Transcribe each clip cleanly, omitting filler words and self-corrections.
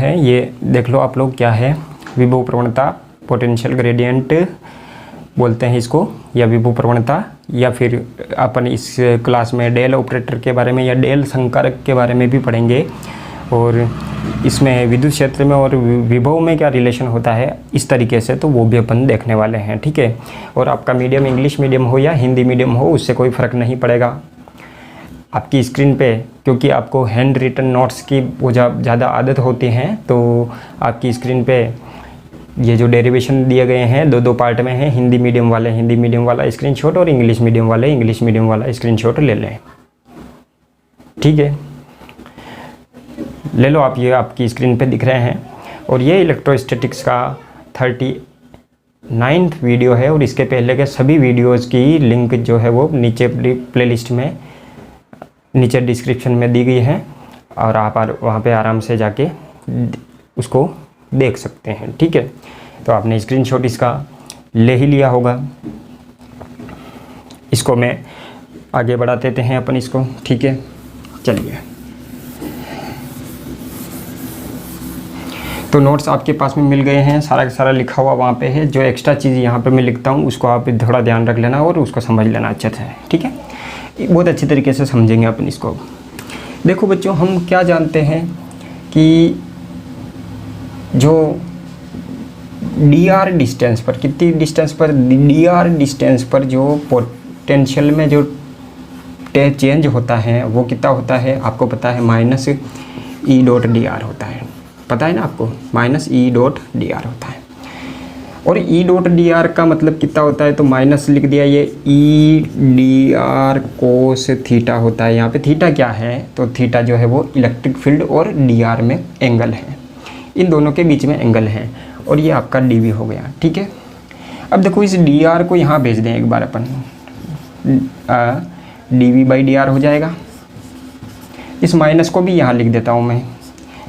है ये देख लो आप लोग, क्या है विभव प्रवणता, पोटेंशियल ग्रेडियंट बोलते हैं इसको, या विभव प्रवणता, या फिर अपन इस क्लास में डेल ऑपरेटर के बारे में या डेल संकारक के बारे में भी पढ़ेंगे, और इसमें विद्युत क्षेत्र में और विभव में क्या रिलेशन होता है इस तरीके से, तो वो भी अपन देखने वाले हैं, ठीक है। और आपका मीडियम इंग्लिश मीडियम हो या हिंदी मीडियम हो, उससे कोई फ़र्क नहीं पड़ेगा। आपकी स्क्रीन पे क्योंकि आपको हैंड रिटन नोट्स की वो ज़्यादा आदत होती है, तो आपकी स्क्रीन पे ये जो डेरिवेशन दिए गए हैं दो पार्ट में हैं, हिंदी मीडियम वाला स्क्रीनशॉट और इंग्लिश मीडियम वाला स्क्रीनशॉट ले लें, ठीक है। ले लो आप, ये आपकी स्क्रीन पे दिख रहे हैं, और ये इलेक्ट्रोस्टैटिक्स का 39वां वीडियो है, और इसके पहले के सभी वीडियोस की लिंक जो है वो नीचे प्लेलिस्ट में नीचे डिस्क्रिप्शन में दी गई है, और आप वहाँ पे आराम से जाके उसको देख सकते हैं, ठीक है। तो आपने स्क्रीनशॉट इसका ले ही लिया होगा। इसको मैं आगे बढ़ा देते हैं अपन इसको, ठीक है। चलिए, तो नोट्स आपके पास में मिल गए हैं, सारा का सारा लिखा हुआ वहाँ पे है। जो एक्स्ट्रा चीज़ यहाँ पे मैं लिखता हूँ उसको आप थोड़ा ध्यान रख लेना और उसको समझ लेना अच्छे से, ठीक है। बहुत अच्छी तरीके से समझेंगे अपन इसको। देखो बच्चों, हम क्या जानते हैं कि जो dr डिस्टेंस पर, कितनी डिस्टेंस पर, dr डिस्टेंस पर जो पोटेंशियल में जो चेंज होता है वो कितना होता है आपको पता है, -E.dr होता है, पता है ना आपको, -E.dr होता है। और E.dr का मतलब कितना होता है, तो माइनस लिख दिया, ये E.dr cos थीटा होता है। यहाँ पे थीटा क्या है, तो थीटा जो है वो इलेक्ट्रिक फील्ड और dr में एंगल है, इन दोनों के बीच में एंगल है, और ये आपका dv हो गया, ठीक है। अब देखो इस dr को यहाँ भेज दें एक बार अपन, dv/dr हो जाएगा। इस माइनस को भी यहाँ लिख देता हूँ मैं,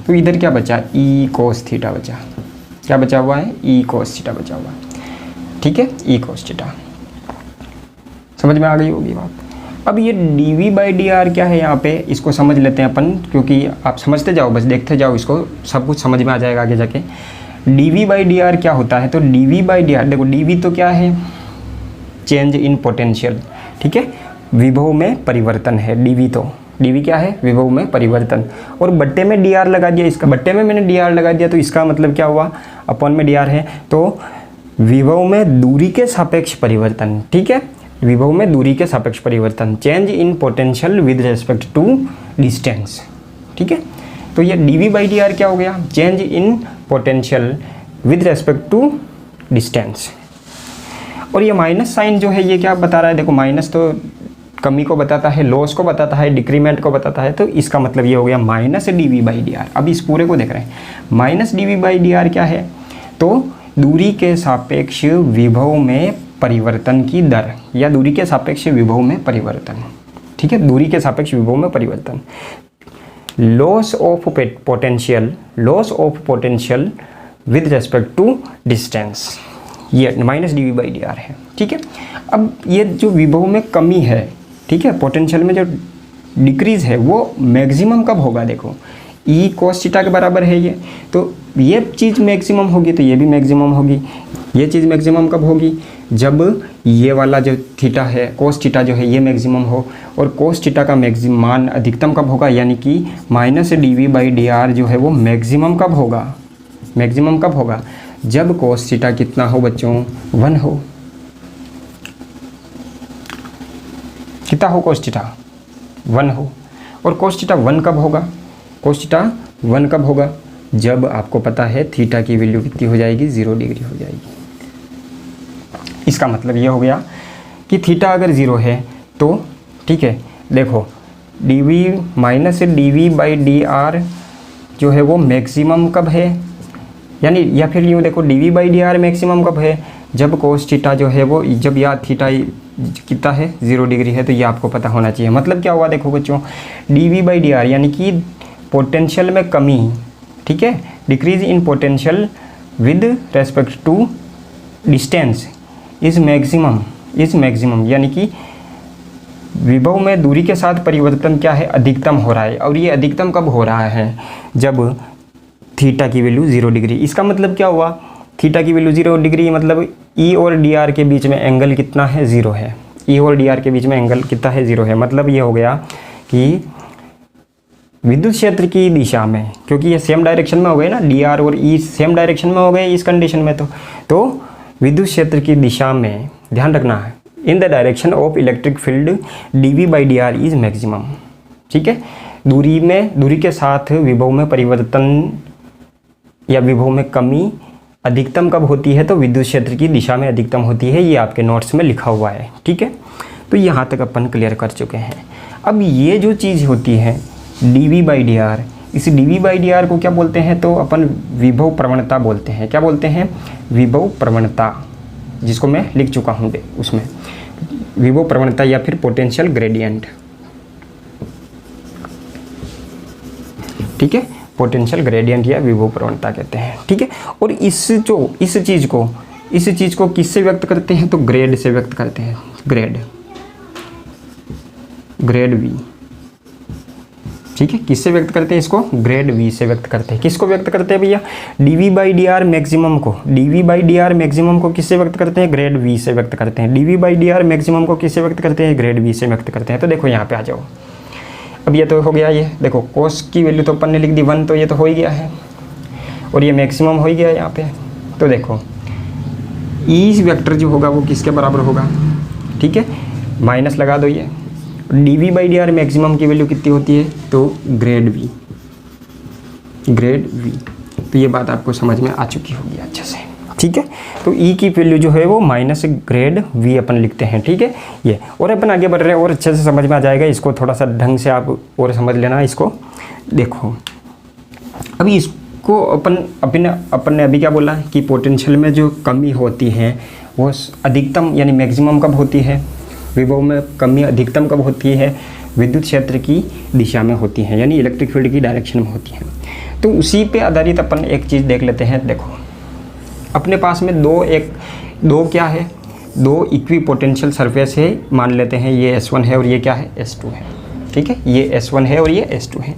तो इधर क्या बचा, E cos थीटा बचा, क्या बचा हुआ है, E cos थीटा बचा हुआ है, ठीक है, E cos थीटा। समझ में आ गई होगी बात। अब ये dv/dr क्या है यहाँ पे, इसको समझ लेते हैं अपन, क्योंकि आप समझते जाओ, बस देखते जाओ, इसको सब कुछ समझ में आ जाएगा आगे जाके। dv/dr क्या होता है, तो dv/dr, देखो dv तो क्या है, चेंज इन पोटेंशियल, ठीक है, विभव में परिवर्तन है dv। तो dv क्या है, विभव में परिवर्तन, और बट्टे में dr लगा दिया, इसका बट्टे में मैंने dr लगा दिया, तो इसका मतलब क्या हुआ, अपॉन में dr है, तो विभव में दूरी के सापेक्ष परिवर्तन, ठीक है, विभव में दूरी के सापेक्ष परिवर्तन, change in potential with respect to distance, ठीक है। तो ये dv/dr क्या हो गया, change in potential with respect to distance. और ये माइनस साइन जो है ये क्या बता रहा है, देखो माइनस तो कमी को बताता है, लॉस को बताता है, डिक्रीमेंट को बताता है, तो इसका मतलब ये हो गया -dv/dr। अब इस पूरे को देख रहे हैं, -dv/dr क्या है, तो दूरी के सापेक्ष विभव में परिवर्तन की दर, या दूरी के सापेक्ष विभव में परिवर्तन, ठीक है, दूरी के सापेक्ष विभव में परिवर्तन। Loss of potential with respect to distance, ये -dv/dr है, ठीक है। अब ये जो विभव में कमी है, ठीक है, पोटेंशियल में जो डिक्रीज है, वो मैक्सिमम कब होगा, देखो E cos थीटा के बराबर है ये, तो ये चीज़ मैक्सिमम होगी, तो ये भी मैक्सिमम होगी। ये चीज़ मैक्सिमम कब होगी, जब ये वाला जो थीटा है, cos थीटा जो है ये मैक्सिमम हो, और cos थीटा का मैक्सिमम मान अधिकतम कब होगा, यानी कि -dv/dr जो है वो मैक्सिमम कब होगा, मैक्सिमम कब होगा, जब cos थीटा कितना हो बच्चों, 1 हो। कितना हो, cos थीटा 1 हो। और cos थीटा 1 कब होगा, cos थीटा 1 कब होगा, जब आपको पता है थीटा की वैल्यू कितनी हो जाएगी, 0 डिग्री हो जाएगी। इसका मतलब ये हो गया कि थीटा अगर 0 है तो, ठीक है, देखो dv/dr जो है वो मैक्सिमम कब है, यानी या फिर यूँ देखो dv/dr मैक्सिमम कब है, जब cos थीटा जो है वो, जब या थीटा कितना है, 0 डिग्री है, तो ये आपको पता होना चाहिए। मतलब क्या हुआ, देखो बच्चों, dv/dr यानी कि पोटेंशियल में कमी, ठीक है, decrease in potential with respect to distance is maximum, यानी कि विभव में दूरी के साथ परिवर्तन क्या है, अधिकतम हो रहा है। और ये अधिकतम कब हो रहा है, जब थीटा की वैल्यू 0 डिग्री। इसका मतलब क्या हुआ, थीटा की वैल्यू 0 डिग्री मतलब ई और डी आर के बीच में एंगल कितना है, 0 है। ई और डी आर के बीच में एंगल कितना है, 0 है। मतलब ये हो गया कि विद्युत क्षेत्र की दिशा में, क्योंकि ये सेम डायरेक्शन में हो गए ना, डी आर और ई सेम डायरेक्शन में हो गए इस कंडीशन में, तो विद्युत क्षेत्र की दिशा में ध्यान रखना है, in the direction of electric field dV by D are is maximum. ठीक है, दूरी के साथ विभव में परिवर्तन या विभव में कमी अधिकतम कब होती है, तो विद्युत क्षेत्र की दिशा में अधिकतम होती है। ये आपके नोट्स में लिखा हुआ है। ठीक है, तो यहाँ तक अपन क्लियर कर चुके हैं। अब ये जो चीज़ होती है dV बाई डी आर, इस dV बाई डी आर को क्या बोलते हैं, तो अपन विभव प्रवणता बोलते हैं। क्या बोलते हैं, विभव प्रवणता, जिसको मैं लिख चुका हूँ उसमें, विभव प्रवणता या फिर पोटेंशियल ग्रेडियंट। ठीक है, पोटेंशियल ग्रेडियंट या विभव प्रवणता कहते हैं। ठीक है, और इस चीज़ को किससे व्यक्त करते हैं, तो ग्रेड से व्यक्त करते हैं। Grade V। ठीक है, किससे व्यक्त करते हैं इसको, ग्रेड V से व्यक्त करते हैं। किसको व्यक्त करते हैं भैया, dV by D are maximum को, dV by D are maximum को किससे व्यक्त करते हैं, ग्रेड V से व्यक्त करते हैं। dV by D are maximum को किससे व्यक्त करते हैं, ग्रेड V से व्यक्त करते हैं। तो देखो यहाँ पे आ जाओ, अब ये तो हो गया, ये देखो कोस की वैल्यू तो अपन ने लिख दी 1, तो ये तो हो ही गया है, और ये मैक्सिमम हो ही गया यहाँ पे। तो देखो ई वेक्टर जो होगा वो किसके बराबर होगा, ठीक है, माइनस लगा दो ये, dV by D are maximum की वैल्यू कितनी होती है, तो ग्रेड V। तो ये बात आपको समझ में आ चुकी होगी अच्छे से। ठीक है, तो E की वैल्यू जो है वो माइनस ग्रेड V अपन लिखते हैं। ठीक है, ये और अपन आगे बढ़ रहे हैं और अच्छे से समझ में आ जाएगा। इसको थोड़ा सा ढंग से आप और समझ लेना इसको। देखो अभी इसको अपन ने अभी क्या बोला कि पोटेंशियल में जो कमी होती है वो अधिकतम यानी मैक्सिमम कब होती है, विभव में कमी अधिकतम कब होती है, विद्युत क्षेत्र की दिशा में होती है, यानी इलेक्ट्रिक फील्ड की डायरेक्शन में होती है। तो उसी पे आधारित अपन एक चीज़ देख लेते हैं। देखो अपने पास में दो क्या है, दो इक्वी पोटेंशियल सरफेस है, मान लेते हैं ये S1 है और ये क्या है, S2 है। ठीक है, ये S1 है और ये S2 है।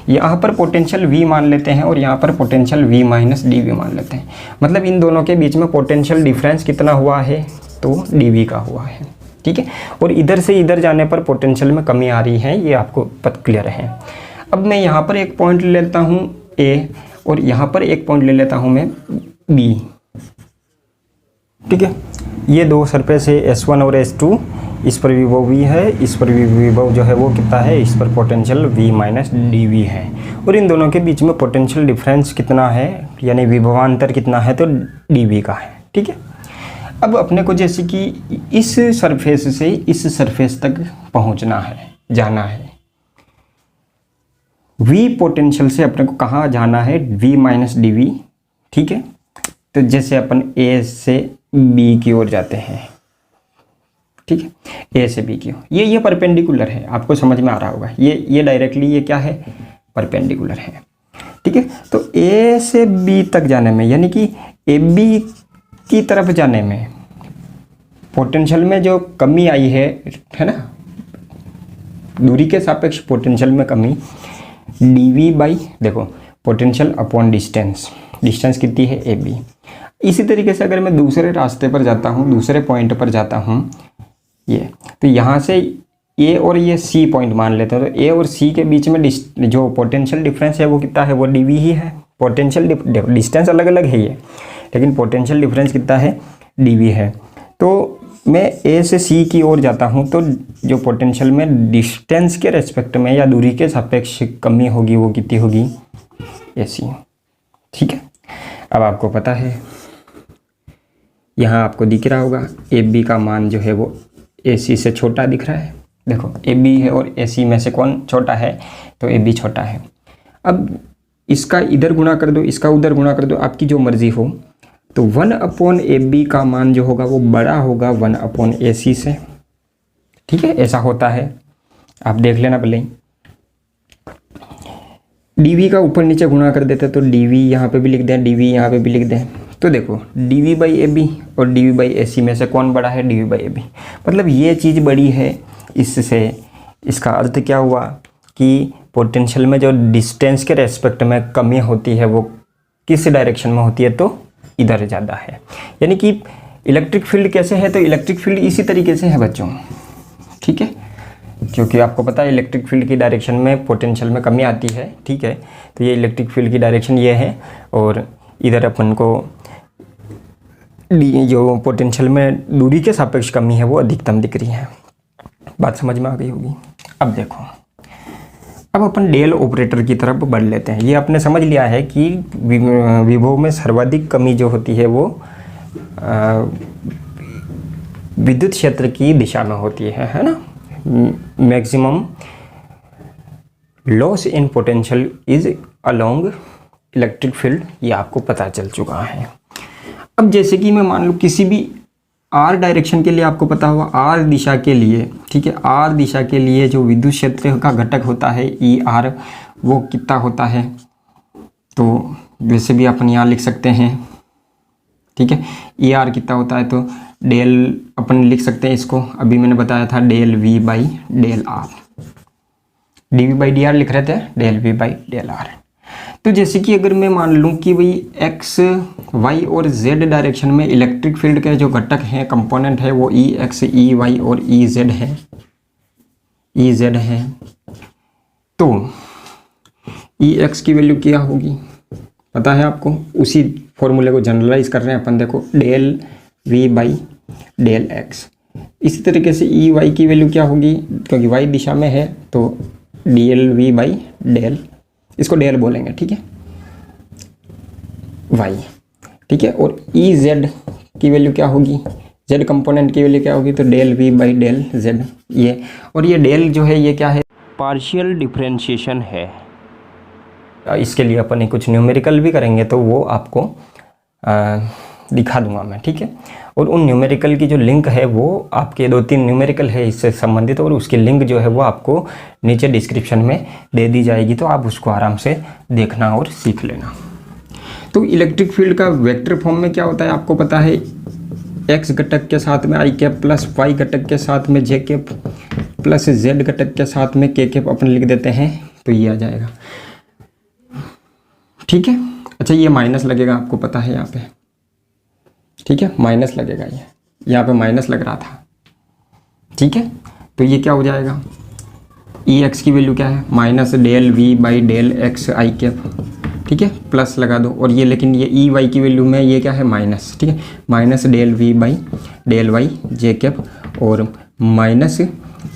यहाँ पर पोटेंशियल V मान लेते हैं और यहाँ पर पोटेंशियल V माइनस dV मान लेते हैं। मतलब इन दोनों के बीच में पोटेंशियल डिफरेंस कितना हुआ है, तो dV का हुआ है। ठीक है, और इधर से इधर जाने पर पोटेंशियल में कमी आ रही है, ये आपको क्लियर है। अब मैं यहाँ पर एक पॉइंट ले लेता हूँ A और यहाँ पर एक पॉइंट ले लेता हूँ मैं B। ठीक है, ये दो सरफेस है S1 और S2, इस पर विभव V है, इस पर विभव जो है वो कितना है, इस पर पोटेंशियल V माइनस dV है, और इन दोनों के बीच में पोटेंशियल डिफरेंस कितना है, यानी विभवांतर कितना है, तो dV का है। ठीक है, अब अपने को जैसे कि इस सरफेस से इस सरफेस तक पहुंचना है, जाना है, V पोटेंशियल से अपने को कहाँ जाना है, V माइनस dV। ठीक है, तो जैसे अपन A से B की ओर जाते हैं, ठीक है, A से B की ओर, ये परपेंडिकुलर है, आपको समझ में आ रहा होगा। ये डायरेक्टली ये क्या है, परपेंडिकुलर है। ठीक है, तो A से B तक जाने में, यानी कि AB की तरफ जाने में पोटेंशियल में जो कमी आई है ना, दूरी के सापेक्ष पोटेंशियल में कमी dV बाई, देखो पोटेंशियल अपॉन डिस्टेंस कितनी है, AB। इसी तरीके से अगर मैं दूसरे रास्ते पर जाता हूँ, दूसरे पॉइंट पर जाता हूँ, ये तो यहाँ से A और ये C पॉइंट मान लेते हैं, तो A और C के बीच में जो पोटेंशियल डिफरेंस है वो कितना है, वो dV ही है। पोटेंशियल डिस्टेंस अलग अलग है ये, लेकिन पोटेंशियल डिफरेंस कितना है, dV है। तो मैं A से C की ओर जाता हूँ, तो जो पोटेंशियल में डिस्टेंस के रेस्पेक्ट में या दूरी के सापेक्ष कमी होगी वो कितनी होगी, AC। ठीक है, अब आपको पता है, यहाँ आपको दिख रहा होगा AB का मान जो है वो AC से छोटा दिख रहा है। देखो AB है और AC में से कौन छोटा है, तो AB छोटा है। अब इसका इधर गुणा कर दो, इसका उधर गुणा कर दो, आपकी जो मर्जी हो। तो 1/AB का मान जो होगा वो बड़ा होगा 1/AC से। ठीक है, ऐसा होता है, आप देख लेना भले। dV का ऊपर नीचे गुणा कर देते तो dV यहाँ पे भी लिख दें, dV यहाँ पे भी लिख दें। तो देखो dV बाई AB और dV बाई AC में से कौन बड़ा है, dV बाई AB। मतलब ये चीज़ बड़ी है इससे। इसका अर्थ क्या हुआ कि पोटेंशियल में जो डिस्टेंस के रेस्पेक्ट में कमी होती है वो किस डायरेक्शन में होती है, तो इधर ज़्यादा है। यानी कि इलेक्ट्रिक फील्ड कैसे है, तो इलेक्ट्रिक फील्ड इसी तरीके से है बच्चों, ठीक है, क्योंकि आपको पता है इलेक्ट्रिक फील्ड की डायरेक्शन में पोटेंशियल में कमी आती है, ठीक है। तो ये इलेक्ट्रिक फील्ड की डायरेक्शन ये है, और इधर अपन को जो पोटेंशियल में दूरी के सापेक्ष कमी है वो अधिकतम दिख रही है। बात समझ में आ गई होगी। अब देखो, अब अपन डेल ऑपरेटर की तरफ बढ़ लेते हैं। ये आपने समझ लिया है कि विभव में सर्वाधिक कमी जो होती है वो विद्युत क्षेत्र की दिशा में होती है ना। Maximum loss in potential is along electric field, ये आपको पता चल चुका है। अब जैसे कि मैं मान लूँ किसी भी आर डायरेक्शन के लिए, आपको पता होगा आर दिशा के लिए, ठीक है, आर दिशा के लिए जो विद्युत क्षेत्र का घटक होता है ई आर, वो कितना होता है, तो वैसे भी अपन यहाँ लिख सकते हैं, ठीक है। ई आर कितना होता है, तो डेल अपन लिख सकते हैं इसको, अभी मैंने बताया था del V by del R, D V by D R लिख रहे थे, del V by del R. तो जैसे कि अगर मैं मान लूँ कि भाई एक्स वाई और जेड डायरेक्शन में इलेक्ट्रिक फील्ड के जो घटक हैं, कंपोनेंट है, वो ई एक्स ई वाई और ई जेड है, ई जेड है, तो ई एक्स की वैल्यू क्या होगी पता है आपको। उसी फॉर्मूले को जनरलाइज कर रहे हैं अपन, देखो del V by del X. इसी तरीके से ई वाई की वैल्यू क्या होगी, क्योंकि वाई दिशा में है तो D L V by del, इसको डेल बोलेंगे, ठीक है, वाई, ठीक है। और ई जेड की वैल्यू क्या होगी, जेड कंपोनेंट की वैल्यू क्या होगी, तो del V by del Z ये। और ये डेल जो है ये क्या है, पार्शियल डिफरेंशिएशन है। इसके लिए अपन कुछ न्यूमेरिकल भी करेंगे तो वो आपको दिखा दूंगा मैं, ठीक है। और उन न्यूमेरिकल की जो लिंक है वो आपके 2-3 न्यूमेरिकल है इससे संबंधित, और उसकी लिंक जो है वो आपको नीचे डिस्क्रिप्शन में दे दी जाएगी, तो आप उसको आराम से देखना और सीख लेना। तो इलेक्ट्रिक फील्ड का वेक्टर फॉर्म में क्या होता है आपको पता है, एक्स घटक के साथ में आई कैप प्लस वाई घटक के साथ में जे कैप प्लस जेड घटक के साथ में के कैप अपन लिख देते हैं, तो ये आ जाएगा, ठीक है। अच्छा, ये माइनस लगेगा, आपको पता है यहाँ पे, ठीक है, माइनस लगेगा, ये यहाँ पे माइनस लग रहा था, ठीक है। तो ये क्या हो जाएगा, ई एक्स की वैल्यू क्या है, minus del V by del X I cap, ठीक है, प्लस लगा दो। और ये लेकिन ये ई वाई की वैल्यू में ये क्या है, माइनस, ठीक है, minus del V by del Y J cap और minus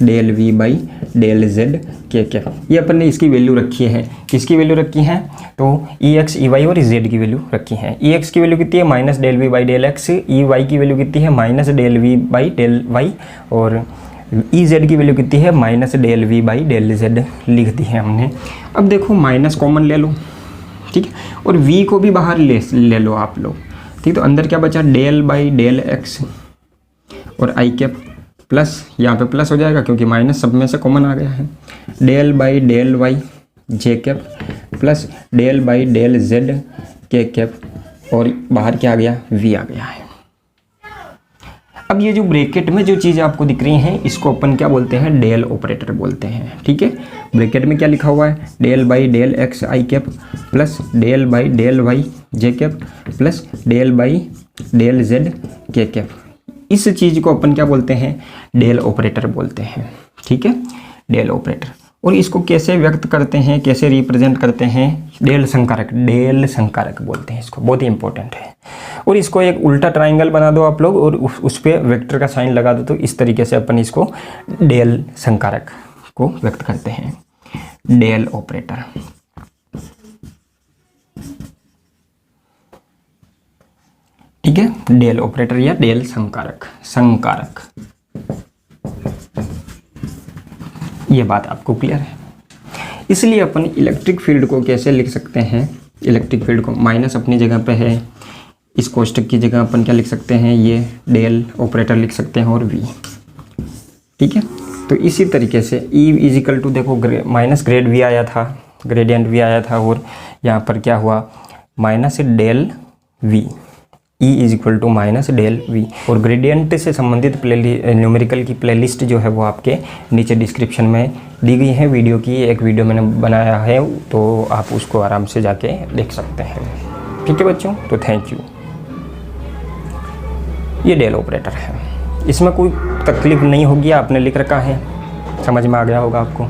del V by del Z के कैप। ये अपन ने इसकी वैल्यू रखी है, किसकी वैल्यू रखी है, तो ई एक्स ई वाई और जेड की वैल्यू रखी है। ई एक्स की वैल्यू कितनी है, minus del V by del X, E Y की वैल्यू कितनी है, minus del V by del Y, और ई जेड की वैल्यू कितनी है, minus del V by del Z लिख दी है हमने। अब देखो माइनस कॉमन ले लो, ठीक है, और वी को भी बाहर ले लो आप लोग, ठीक। तो अंदर क्या बचा, डेल बाई डेल एक्स और आई कैप प्लस, यहाँ पे प्लस हो जाएगा क्योंकि माइनस सब में से कॉमन आ गया है, del by del Y J cap plus del by del Z के कैप, और बाहर क्या आ गया, वी आ गया है। अब ये जो ब्रैकेट में जो चीज़ आपको दिख रही हैं इसको अपन क्या बोलते हैं, डेल ऑपरेटर बोलते हैं, ठीक है। ब्रैकेट में क्या लिखा हुआ है, del by del X I cap plus del by del Y J cap plus del by del Z के कैप। इस चीज़ को अपन क्या बोलते हैं, डेल ऑपरेटर बोलते हैं, ठीक है, डेल ऑपरेटर। और इसको कैसे व्यक्त करते हैं, कैसे रिप्रेजेंट करते हैं, डेल संकारक, डेल संकारक बोलते हैं इसको, बहुत ही इंपॉर्टेंट है। और इसको एक उल्टा ट्राइंगल बना दो आप लोग और उस पर वेक्टर का साइन लगा दो, तो इस तरीके से अपन इसको डेल संकारक को व्यक्त करते हैं, डेल ऑपरेटर, ठीक है, डेल ऑपरेटर या डेल संकारक, संकारक। ये बात आपको क्लियर है। इसलिए अपन इलेक्ट्रिक फील्ड को कैसे लिख सकते हैं, इलेक्ट्रिक फील्ड को माइनस अपनी जगह पे है, इस कोष्टक की जगह अपन क्या लिख सकते हैं, ये डेल ऑपरेटर लिख सकते हैं और वी, ठीक है। तो इसी तरीके से E इजिकल टू देखो माइनस ग्रेड वी आया था, ग्रेडियंट वी आया था, और यहाँ पर क्या हुआ, minus del V, E is equal to minus del V. और ग्रेडियंट से संबंधित न्यूमेरिकल की प्लेलिस्ट जो है वो आपके नीचे डिस्क्रिप्शन में दी गई है वीडियो की, एक वीडियो मैंने बनाया है, तो आप उसको आराम से जाके देख सकते हैं। ठीक है बच्चों, तो थैंक यू। ये डेल ऑपरेटर है, इसमें कोई तकलीफ नहीं होगी, आपने लिख रखा है, समझ में आ गया होगा आपको।